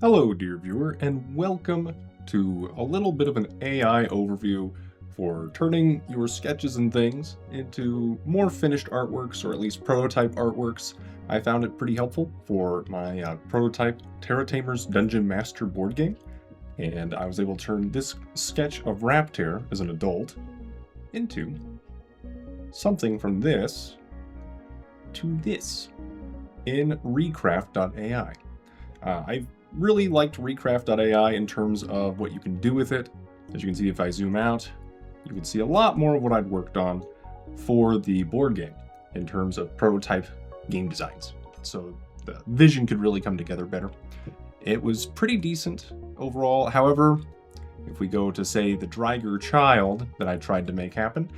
Hello, dear viewer, and welcome to a little bit of an AI overview for turning your sketches and things into more finished artworks, or at least prototype artworks. I found it pretty helpful for my prototype Terra Tamer's Dungeon Master board game, and I was able to turn this sketch of Raptear as an adult into something from this to this in Recraft.ai. I've really liked Recraft.ai in terms of what you can do with it. As you can see, if I zoom out, you can see a lot more of what I'd worked on for the board game in terms of prototype game designs. So the vision could really come together better. It was pretty decent overall. However, if we go to, say, the Driger child that I tried to make happen,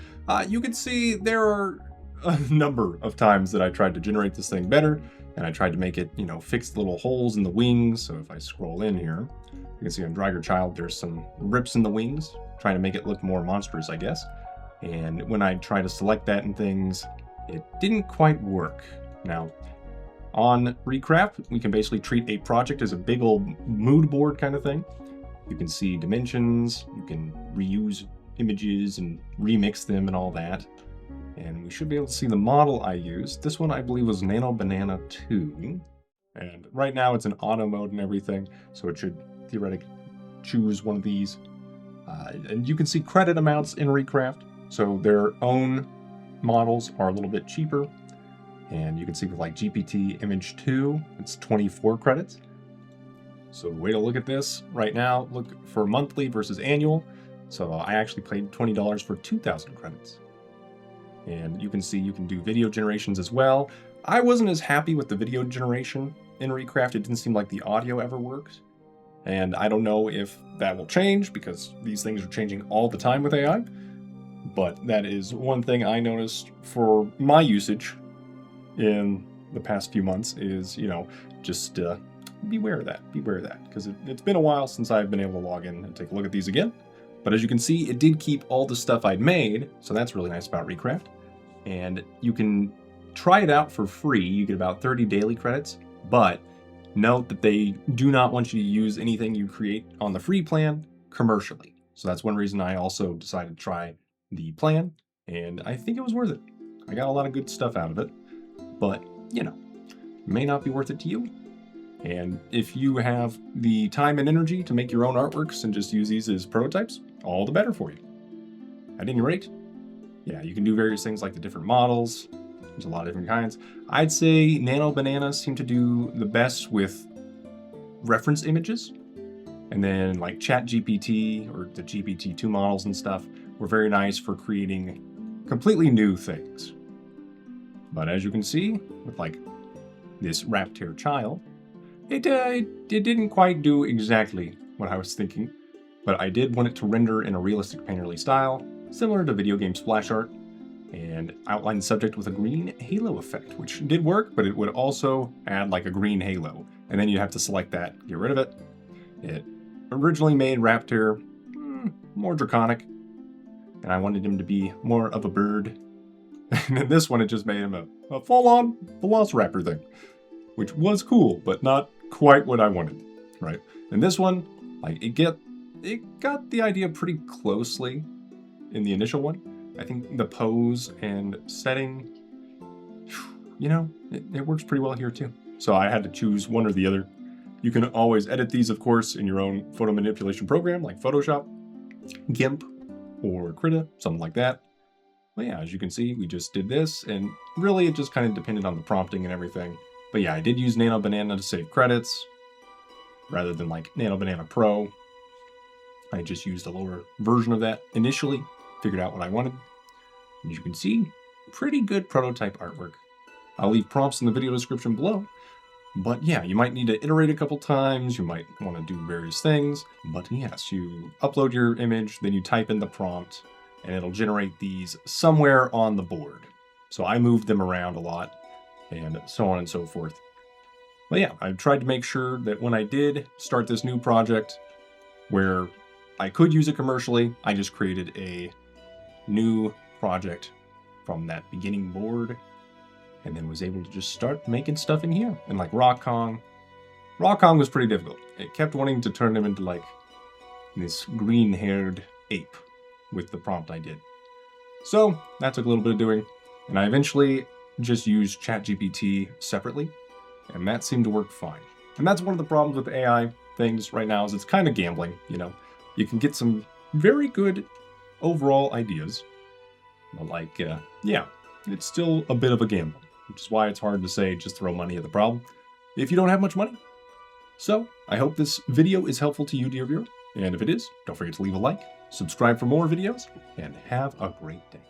you can see there are a number of times that I tried to generate this thing better, and I tried to make it, fix the little holes in the wings. So if I scroll in here, you can see on Driger Child, there's some rips in the wings, trying to make it look more monstrous, I guess. And when I try to select that and things, it didn't quite work. Now, on Recraft, we can basically treat a project as a big old mood board kind of thing. You can see dimensions, you can reuse images and remix them and all that. And we should be able to see the model I used. This one I believe was Nano Banana 2. And right now it's in auto mode and everything, so it should theoretically choose one of these. And you can see credit amounts in Recraft, so their own models are a little bit cheaper. And you can see with like GPT Image 2, it's 24 credits. So the way to look at this right now, look for monthly versus annual. So I actually paid $20 for 2,000 credits. And you can see you can do video generations as well. I wasn't as happy with the video generation in Recraft. It didn't seem like the audio ever worked. And I don't know if that will change because these things are changing all the time with AI. But that is one thing I noticed for my usage in the past few months is, just beware of that. Beware of that. Because it's been a while since I've been able to log in and take a look at these again. But as you can see, it did keep all the stuff I'd made, so that's really nice about Recraft. And you can try it out for free. You get about 30 daily credits, but note that they do not want you to use anything you create on the free plan commercially. So that's one reason I also decided to try the plan, and I think it was worth it. I got a lot of good stuff out of it, but, may not be worth it to you. And if you have the time and energy to make your own artworks and just use these as prototypes, all the better for you. At any rate, yeah, you can do various things like the different models. There's a lot of different kinds. I'd say Nano Banana seem to do the best with reference images. And then like ChatGPT or the GPT-2 models and stuff were very nice for creating completely new things. But as you can see, with like this Raptear child, it didn't quite do exactly what I was thinking, but I did want it to render in a realistic painterly style, similar to video game splash art, and outline the subject with a green halo effect, which did work, but it would also add like a green halo, and then you'd have to select that, get rid of it. It originally made Raptor more draconic, and I wanted him to be more of a bird. And in this one, it just made him a full-on velociraptor thing, which was cool, but not quite what I wanted, right? And this one, like it got the idea pretty closely in the initial one. I think the pose and setting, it works pretty well here too. So I had to choose one or the other. You can always edit these, of course, in your own photo manipulation program like Photoshop, GIMP, or Krita, something like that. But yeah, as you can see, we just did this, and really it just kind of depended on the prompting and everything. But yeah, I did use Nano Banana to save credits, rather than like Nano Banana Pro. I just used a lower version of that initially, figured out what I wanted. As you can see, pretty good prototype artwork. I'll leave prompts in the video description below. But yeah, you might need to iterate a couple times, you might want to do various things. But yes, you upload your image, then you type in the prompt, and it'll generate these somewhere on the board. So I moved them around a lot, and so on and so forth. But yeah, I tried to make sure that when I did start this new project where I could use it commercially, I just created a new project from that beginning board and then was able to just start making stuff in here. And like Rock Kong, Kong was pretty difficult. It kept wanting to turn him into like this green-haired ape with the prompt I did. So that took a little bit of doing, and I eventually just used ChatGPT separately, and that seemed to work fine. And that's one of the problems with AI things right now is it's kind of gambling, you know. You can get some very good overall ideas, but like, yeah, it's still a bit of a gamble, which is why it's hard to say just throw money at the problem if you don't have much money. So I hope this video is helpful to you, dear viewer, and if it is, don't forget to leave a like, subscribe for more videos, and have a great day.